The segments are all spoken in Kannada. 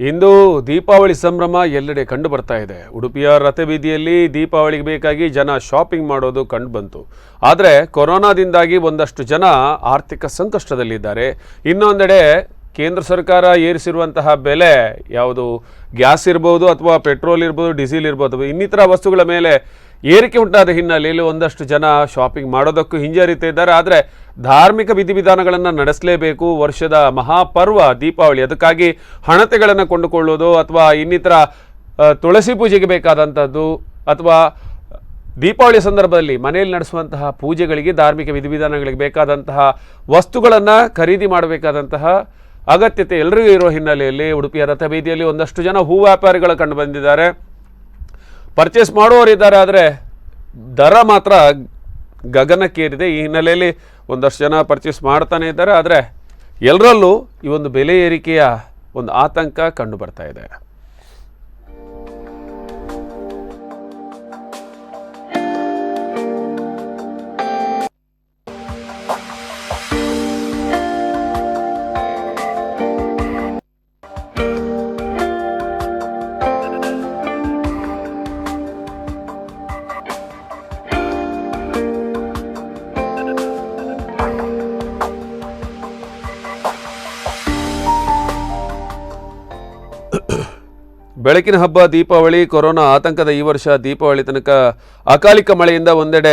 ಇಂದು ದೀಪಾವಳಿ ಸಂಭ್ರಮ ಎಲ್ಲೆಡೆ ಕಂಡು ಬರ್ತಾ ಇದೆ. ಉಡುಪಿಯ ರಥಬೀದಿಯಲ್ಲಿ ದೀಪಾವಳಿಗೆ ಬೇಕಾಗಿ ಜನ ಶಾಪಿಂಗ್ ಮಾಡೋದು ಕಂಡು ಬಂತು. ಆದರೆ ಕೊರೋನಾದಿಂದಾಗಿ ಒಂದಷ್ಟು ಜನ ಆರ್ಥಿಕ ಸಂಕಷ್ಟದಲ್ಲಿದ್ದಾರೆ. ಇನ್ನೊಂದೆಡೆ ಕೇಂದ್ರ ಸರ್ಕಾರ ಏರಿಸಿರುವಂತಹ ಬೆಲೆ ಯಾವುದು ಗ್ಯಾಸ್ ಇರ್ಬೋದು ಅಥವಾ ಪೆಟ್ರೋಲ್ ಇರ್ಬೋದು, ಡೀಸೆಲ್ ಇರ್ಬೋದು, ಇನ್ನಿತರ ವಸ್ತುಗಳ ಮೇಲೆ ಏರಿಕೆ ಉಂಟಾದ ಹಿನ್ನೆಲೆಯಲ್ಲಿ ಒಂದಷ್ಟು ಜನ ಶಾಪಿಂಗ್ ಮಾಡೋದಕ್ಕೂ ಹಿಂಜರಿತಾ ಇದ್ದಾರೆ. ಆದರೆ ಧಾರ್ಮಿಕ ವಿಧಿವಿಧಾನಗಳನ್ನು ನಡೆಸಲೇಬೇಕು. ವರ್ಷದ ಮಹಾಪರ್ವ ದೀಪಾವಳಿ, ಅದಕ್ಕಾಗಿ ಹಣತೆಗಳನ್ನು ಕೊಂಡುಕೊಳ್ಳೋದು ಅಥವಾ ಇನ್ನಿತರ ತುಳಸಿ ಪೂಜೆಗೆ ಬೇಕಾದಂಥದ್ದು ಅಥವಾ ದೀಪಾವಳಿ ಸಂದರ್ಭದಲ್ಲಿ ಮನೆಯಲ್ಲಿ ನಡೆಸುವಂತಹ ಪೂಜೆಗಳಿಗೆ, ಧಾರ್ಮಿಕ ವಿಧಿವಿಧಾನಗಳಿಗೆ ಬೇಕಾದಂತಹ ವಸ್ತುಗಳನ್ನು ಖರೀದಿ ಮಾಡಬೇಕಾದಂತಹ ಅಗತ್ಯತೆ ಎಲ್ಲರಿಗೂ ಇರುವ ಹಿನ್ನೆಲೆಯಲ್ಲಿ ಉಡುಪಿಯ ರಥಬೀದಿಯಲ್ಲಿ ಒಂದಷ್ಟು ಜನ ಹೂ ವ್ಯಾಪಾರಿಗಳು ಕಂಡು ಬಂದಿದ್ದಾರೆ. ಪರ್ಚೇಸ್ ಮಾಡುವವರಿದ್ದಾರೆ, ಆದರೆ ದರ ಮಾತ್ರ ಗಗನಕ್ಕೇರಿದೆ. ಈ ಹಿನ್ನೆಲೆಯಲ್ಲಿ ಒಂದಷ್ಟು ಜನ ಪರ್ಚೇಸ್ ಮಾಡ್ತಾನೆ ಇದ್ದಾರೆ. ಆದರೆ ಎಲ್ಲರಲ್ಲೂ ಈ ಒಂದು ಬೆಲೆ ಏರಿಕೆಯ ಒಂದು ಆತಂಕ ಕಂಡು ಬರ್ತಾ ಇದೆ. ಬೆಳಕಿನ ಹಬ್ಬ ದೀಪಾವಳಿ, ಕೊರೋನಾ ಆತಂಕದ ಈ ವರ್ಷ ದೀಪಾವಳಿ ತನಕ ಅಕಾಲಿಕ ಮಳೆಯಿಂದ ಒಂದೆಡೆ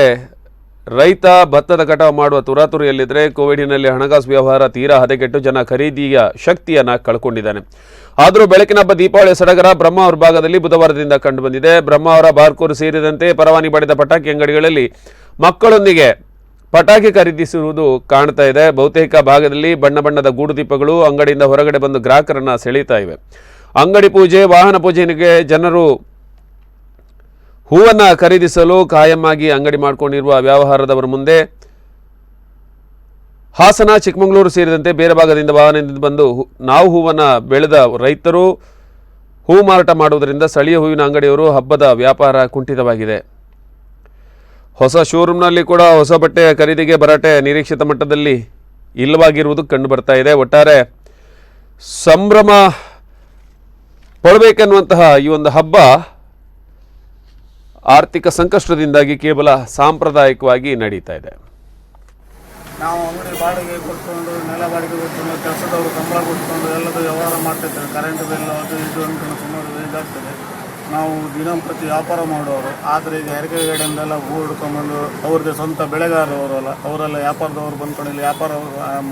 ರೈತ ಭತ್ತದ ಕಟಾವು ಮಾಡುವ ತುರಾತುರಿಯಲ್ಲಿದ್ದರೆ, ಕೋವಿಡ್ನಲ್ಲಿ ಹಣಕಾಸು ವ್ಯವಹಾರ ತೀರಾ ಹದಗೆಟ್ಟು ಜನ ಖರೀದಿಯ ಶಕ್ತಿಯನ್ನು ಕಳ್ಕೊಂಡಿದ್ದಾನೆ. ಆದರೂ ಬೆಳಕಿನ ಹಬ್ಬ ದೀಪಾವಳಿ ಸಡಗರ ಬ್ರಹ್ಮಾವರ ಭಾಗದಲ್ಲಿ ಬುಧವಾರದಿಂದ ಕಂಡು ಬಂದಿದೆ. ಬ್ರಹ್ಮಾವರ, ಬಾರ್ಕೂರು ಸೇರಿದಂತೆ ಪರವಾನಗಿ ಪಡೆದ ಪಟಾಕಿ ಅಂಗಡಿಗಳಲ್ಲಿ ಮಕ್ಕಳೊಂದಿಗೆ ಪಟಾಕಿ ಖರೀದಿಸಿರುವುದು ಕಾಣ್ತಾ ಇದೆ. ಬಹುತೇಕ ಭಾಗದಲ್ಲಿ ಬಣ್ಣ ಬಣ್ಣದ ಗೂಡು ದೀಪಗಳು ಅಂಗಡಿಯಿಂದ ಹೊರಗಡೆ ಬಂದು ಗ್ರಾಹಕರನ್ನು ಸೆಳೀತಾ ಇವೆ. ಅಂಗಡಿ ಪೂಜೆ, ವಾಹನ ಪೂಜೆಗೆ ಜನರು ಹೂವನ್ನು ಖರೀದಿಸಲು ಕಾಯಮ್ಮಾಗಿ ಅಂಗಡಿ ಮಾಡಿಕೊಂಡಿರುವ ವ್ಯವಹಾರದವರ ಮುಂದೆ ಹಾಸನ, ಚಿಕ್ಕಮಗಳೂರು ಸೇರಿದಂತೆ ಬೇರೆ ಭಾಗದಿಂದ ವಾಹನದಿಂದ ಬಂದು ನಾವು ಹೂವನ್ನು ಬೆಳೆದ ರೈತರು ಹೂ ಮಾರಾಟ ಮಾಡುವುದರಿಂದ ಸ್ಥಳೀಯ ಹೂವಿನ ಅಂಗಡಿಯವರು ಹಬ್ಬದ ವ್ಯಾಪಾರ ಕುಂಠಿತವಾಗಿದೆ. ಹೊಸ ಶೋರೂಮ್ನಲ್ಲಿ ಕೂಡ ಹೊಸ ಬಟ್ಟೆಯ ಖರೀದಿಗೆ ಭರಾಟೆ ನಿರೀಕ್ಷಿತ ಮಟ್ಟದಲ್ಲಿ ಇಲ್ಲವಾಗಿರುವುದು ಕಂಡು ಬರ್ತಾ ಇದೆ. ಒಟ್ಟಾರೆ ಸಂಭ್ರಮ ಪಡಬೇಕೆನ್ನುವಂತಹ ಈ ಒಂದು ಹಬ್ಬ ಆರ್ಥಿಕ ಸಂಕಷ್ಟದಿಂದಾಗಿ ಕೇವಲ ಸಾಂಪ್ರದಾಯಿಕವಾಗಿ ನಡೀತಾ ಇದೆ. ನಾವು ಅಂಗಡಿ ಬಾಡಿಗೆ ಕೊಟ್ಕೊಂಡು, ನೆಲ ಬಾಡಿಗೆ ಕೊಟ್ಕೊಂಡು, ಕೆಲಸದವರು ಸಂಬಳ ಕೊಟ್ಕೊಂಡು ಎಲ್ಲದೂ ವ್ಯವಹಾರ ಮಾಡ್ತಿರ್ತೇವೆ. ಕರೆಂಟ್ ಬಿಲ್ ಅದು ಇದು ಅಂತ ಸುಮಾರು ಇದಾಗ್ತದೆ. ನಾವು ದಿನಂಪ್ರತಿ ವ್ಯಾಪಾರ ಮಾಡುವವರು. ಆದರೆ ಈಗ ಹೆರಿಗೆಗಡೆಯಿಂದೆಲ್ಲ ಹೂ ಹಿಡ್ಕೊಂಡ್ಬಂದು ಅವ್ರದ್ದೇ ಸ್ವಂತ ಬೆಳೆಗಾರರವರಲ್ಲ, ಅವರೆಲ್ಲ ವ್ಯಾಪಾರದವರು ಬಂದ್ಕೊಂಡು ಇಲ್ಲಿ ವ್ಯಾಪಾರ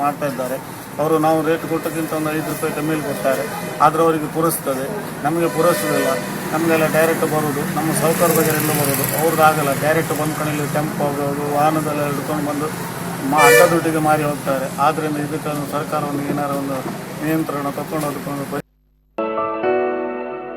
ಮಾಡ್ತಾ ಇದ್ದಾರೆ. ಅವರು ನಾವು ರೇಟ್ ಕೊಟ್ಟಕ್ಕಿಂತ ಒಂದು 5 ರೂಪಾಯಿ ಕಮ್ಮಿಲಿ ಕೊಡ್ತಾರೆ. ಆದರೆ ಅವರಿಗೆ ಪೂರೈಸ್ತದೆ, ನಮಗೆ ಪೂರೈಸೋದಿಲ್ಲ. ನಮಗೆಲ್ಲ ಡೈರೆಕ್ಟ್ ಬರೋದು, ನಮ್ಮ ಸೌಕರ್ಯ ಬಗೆಲ್ಲ ಬರೋದು. ಅವ್ರದ್ದು ಆಗಲ್ಲ, ಡೈರೆಕ್ಟ್ ಬಂದ್ಕೊಂಡು ಇಲ್ಲಿ ಟೆಂಪೋ ಆಗೋದು, ವಾಹನದೆಲ್ಲ ಹಿಡ್ಕೊಂಡು ಬಂದು ಅಡ್ಡ ದುಡ್ಡಿಗೆ ಮಾರಿ ಹೋಗ್ತಾರೆ. ಆದ್ದರಿಂದ ಇದಕ್ಕೆ ಸರ್ಕಾರ ಒಂದು ಏನಾರು ಒಂದು ನಿಯಂತ್ರಣ ತಗೊಂಡು